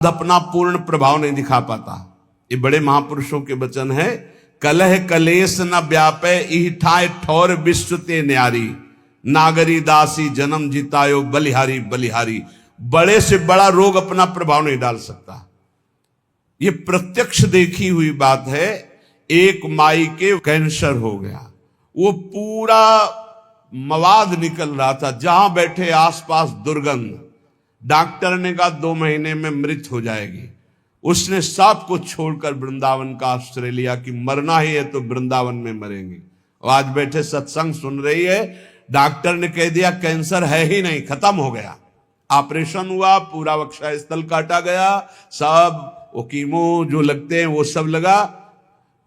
अपना पूर्ण प्रभाव नहीं दिखा पाता। ये बड़े महापुरुषों के वचन है। कलह कलेश न व्यापे इठाए ठौर विश्व ते न्यारी, नागरी दासी जन्म जितायो बलिहारी बलिहारी। बड़े से बड़ा रोग अपना प्रभाव नहीं डाल सकता। ये प्रत्यक्ष देखी हुई बात है। एक माई के कैंसर हो गया, वो पूरा मवाद निकल रहा था, जहां बैठे आसपास दुर्गंध। डॉक्टर ने कहा 2 महीने में मृत हो जाएगी। उसने सब कुछ छोड़कर वृंदावन का आश्रय लिया कि मरना ही है तो वृंदावन में मरेंगे। और आज बैठे सत्संग सुन रही है। डॉक्टर ने कह दिया कैंसर है ही नहीं, खत्म हो गया। ऑपरेशन हुआ, पूरा वक्षा स्थल काटा गया, सब वो कीमो जो लगते हैं वो सब लगा।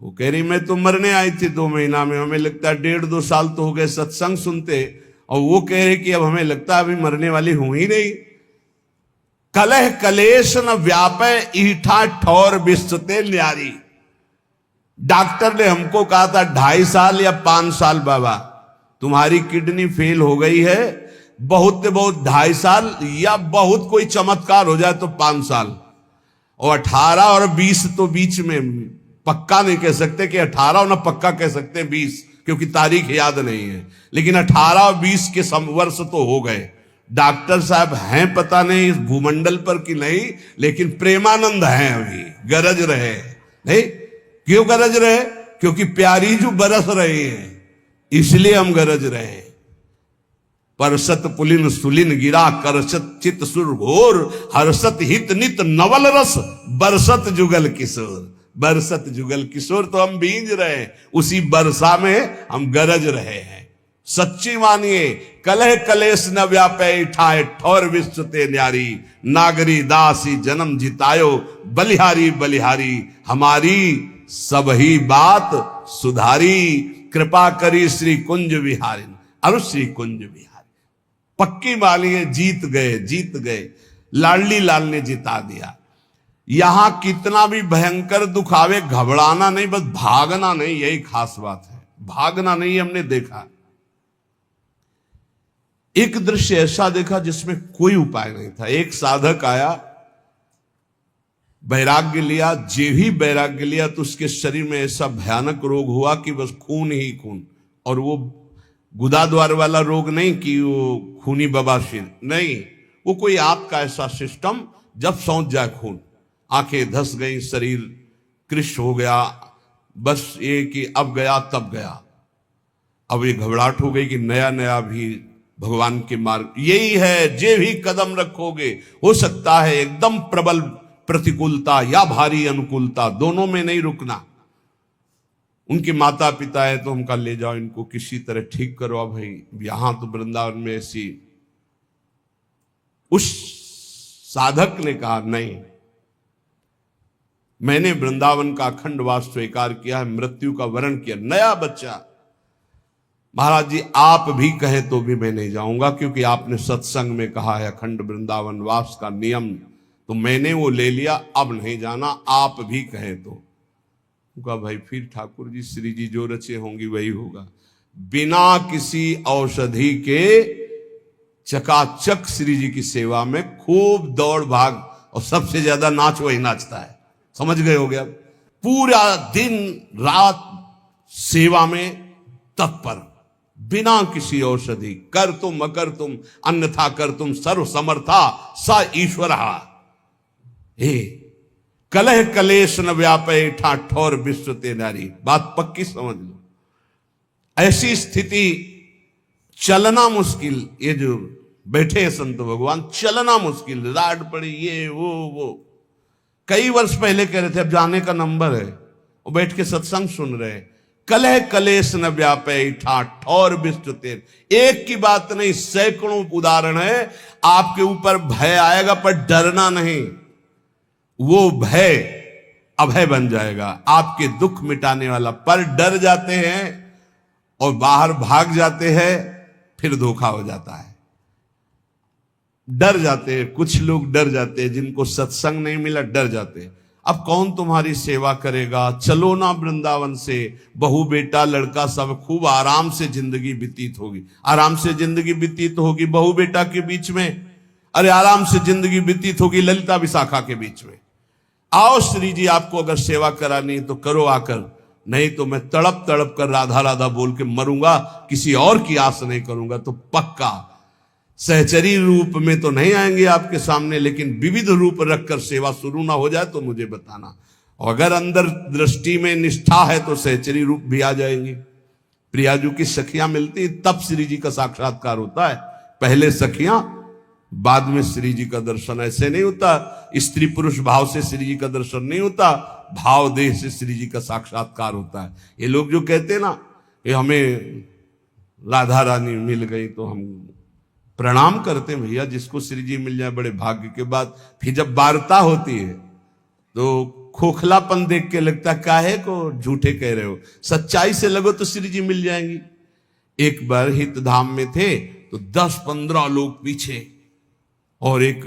वो कह रही मैं तो मरने आई थी 2 महीना में, हमें लगता है 1.5-2 साल तो हो गए सत्संग सुनते। और वो कह रहे कि अब हमें लगता है अभी मरने वाली हूं ही नहीं। कलह कलेश न व्यापे ईठा ठौर विस्तते न्यारी। डॉक्टर ने हमको कहा था 2.5 साल या 5 साल बाबा तुम्हारी किडनी फेल हो गई है, बहुत 2.5 साल या बहुत कोई चमत्कार हो जाए तो 5 साल। और 18 और 20 तो बीच में पक्का नहीं कह सकते कि 18 और ना पक्का कह सकते 20, क्योंकि तारीख याद नहीं है। लेकिन 18 और 20 के वर्ष तो हो गए। डॉक्टर साहब हैं पता नहीं इस भूमंडल पर कि नहीं, लेकिन प्रेमानंद हैं अभी, गरज रहे नहीं। क्यों गरज रहे? क्योंकि प्यारी जो बरस रही है इसलिए हम गरज रहे। परसत पुलिन सुलिन गिरा करसत चित सुर घोर, हर्षत हित नित नवल रस बरसत जुगल किशोर। बरसत जुगल किशोर तो हम भींज रहे, उसी बरसा में हम गरज रहे हैं। सच्ची मानिए कलह कलेश न व्यापे ठाए ठौर विश्व ते न्यारी, नागरी दासी जन्म जितायो बलिहारी बलिहारी। हमारी सब ही बात सुधारी, कृपा करी श्री कुंज विहारी अरु श्री कुंज विहारी। पक्की मानिए जीत गए जीत गए। लाडली लाल ने जिता दिया। यहां कितना भी भयंकर दुख आवे घबराना नहीं, बस भागना नहीं, यही खास बात है। भागना नहीं। हमने देखा एक दृश्य ऐसा देखा जिसमें कोई उपाय नहीं था। एक साधक आया, वैराग्य लिया, जे ही वैराग्य लिया तो उसके शरीर में ऐसा भयानक रोग हुआ कि बस खून ही खून। और वो गुदाद्वार वाला रोग नहीं कि वो खूनी बवासीर नहीं, वो कोई आंत का ऐसा सिस्टम जब सौंध जाए खून, आंखें धस गई, शरीर कृश हो गया, बस ये कि अब गया तब गया। अब ये घबराहट हो गई कि नया नया भी भगवान के मार्ग यही है। जे भी कदम रखोगे हो सकता है एकदम प्रबल प्रतिकूलता या भारी अनुकूलता, दोनों में नहीं रुकना। उनके माता पिता है तो हमका ले जाओ, इनको किसी तरह ठीक करो। अब भाई यहां तो वृंदावन में ऐसी। उस साधक ने कहा नहीं, मैंने वृंदावन का अखंड वास स्वीकार किया है, मृत्यु का वरण किया। नया बच्चा, महाराज जी आप भी कहें तो भी मैं नहीं जाऊंगा, क्योंकि आपने सत्संग में कहा है अखंड वृंदावन वास का नियम, तो मैंने वो ले लिया, अब नहीं जाना, आप भी कहें तो। कहा भाई फिर ठाकुर जी श्री जी जो रचे होंगी वही होगा। बिना किसी औषधि के चकाचक श्री जी की सेवा में खूब दौड़ भाग, और सबसे ज्यादा नाच वही नाचता है। समझ गए हो गया? पूरा दिन रात सेवा में तत्पर, बिना किसी औषधि। कर तुम अकर तुम अन्यथा कर तुम सर्व समर्था सा ईश्वर। हे कलह कलेश न व्यापे ठा ठौर विश्व ते नारी। बात पक्की समझ लो। ऐसी स्थिति, चलना मुश्किल। ये जो बैठे हैं संत भगवान, चलना मुश्किल, राड पड़ी, ये वो। कई वर्ष पहले कह रहे थे, अब जाने का नंबर है, वो बैठ के सत्संग सुन रहे हैं। कलह कलेश न व्यापे ठा ठौर विश्व ते। एक की बात नहीं, सैकड़ों उदाहरण है। आपके ऊपर भय आएगा पर डरना नहीं, वो भय अभय बन जाएगा, आपके दुख मिटाने वाला। पर डर जाते हैं और बाहर भाग जाते हैं, फिर धोखा हो जाता है। डर जाते हैं, कुछ लोग डर जाते हैं, जिनको सत्संग नहीं मिला डर जाते हैं। अब कौन तुम्हारी सेवा करेगा? चलो ना वृंदावन से, बहू बेटा लड़का सब खूब आराम से जिंदगी व्यतीत होगी। आराम से जिंदगी व्यतीत होगी बहू बेटा के बीच में। अरे आराम से जिंदगी व्यतीत होगी ललिता विशाखा के बीच में। आओ श्री जी, आपको अगर सेवा करानी तो करो आकर, नहीं तो मैं तड़प तड़प कर राधा राधा बोल के मरूंगा, किसी और की आस नहीं करूंगा। तो पक्का सहचरी रूप में तो नहीं आएंगे आपके सामने, लेकिन विविध रूप रखकर सेवा शुरू ना हो जाए तो मुझे बताना। और अगर अंदर दृष्टि में निष्ठा है तो सहचरी रूप भी आ जाएंगे। प्रियाजू की सखियां मिलती तब श्री जी का साक्षात्कार होता है। पहले सखियां, बाद में श्री जी का दर्शन। ऐसे नहीं होता, स्त्री पुरुष भाव से श्री जी का दर्शन नहीं होता, भाव देह से श्री जी का साक्षात्कार होता है। ये लोग जो कहते हैं ना, ये हमें राधा रानी मिल गई तो हम प्रणाम करते हैं। भैया जिसको श्री जी मिल जाए बड़े भाग्य के बाद। फिर जब वार्ता होती है तो खोखलापन देख के लगता काहे को झूठे कह रहे हो, सच्चाई से लगो तो श्री जी मिल जाएंगी। एक बार हित धाम में थे तो 10-15 लोग पीछे, और एक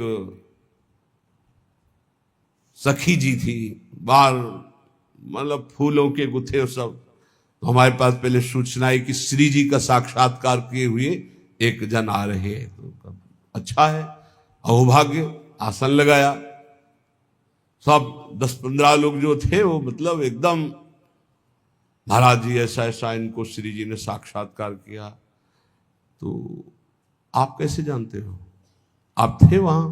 सखी जी थी, बाल मतलब फूलों के गुथे और सब। तो हमारे पास पहले सूचना आई कि श्री जी का साक्षात्कार किए हुए एक जन आ रहे हैं। तो अच्छा है, अहोभाग्य। आसन लगाया, सब 10-15 लोग जो थे वो मतलब एकदम, महाराज जी ऐसा ऐसा इनको श्री जी ने साक्षात्कार किया। तो आप कैसे जानते हो, आप थे वहां?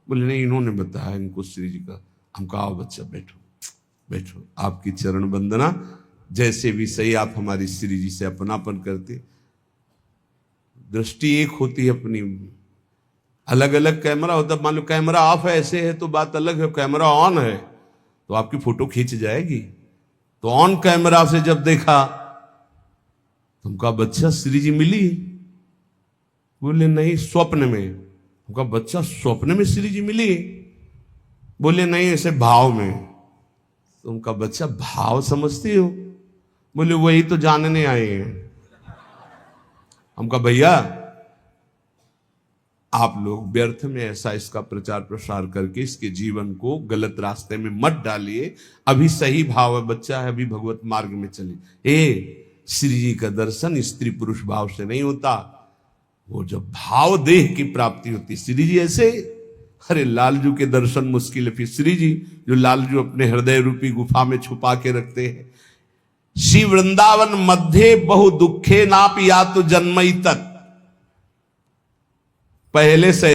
बोले नहीं, इन्होंने बताया इनको श्री जी का। हम कहा आओ बच्चा बैठो बैठो, आपकी चरण वंदना। जैसे भी सही, आप हमारी श्री जी से अपनापन करते। दृष्टि एक होती है अपनी, अलग अलग कैमरा होता है। मान लो कैमरा ऑफ है ऐसे है तो बात अलग है, कैमरा ऑन है तो आपकी फोटो खींच जाएगी। तो ऑन कैमरा से जब देखा तुमका बच्चा श्री जी मिली? बोले नहीं, स्वप्न में। उनका बच्चा स्वप्न में श्री जी मिली? बोले नहीं, ऐसे भाव में। तो उनका बच्चा भाव समझती हो? बोले वही तो जानने आए हैं। हमका भैया आप लोग व्यर्थ में ऐसा इसका प्रचार प्रसार करके इसके जीवन को गलत रास्ते में मत डालिए। अभी सही भाव है, बच्चा है, अभी भगवत मार्ग में चलिए। श्री जी का दर्शन स्त्री पुरुष भाव से नहीं होता, वो जब भाव देह की प्राप्ति होती। श्री जी ऐसे, अरे लालजू के दर्शन मुश्किल है, फिर श्री जी जो लालजू अपने हृदय रूपी गुफा में छुपा के रखते हैं। श्री वृंदावन मध्य बहु दुखे नाप या तो जन्मई तक, पहले से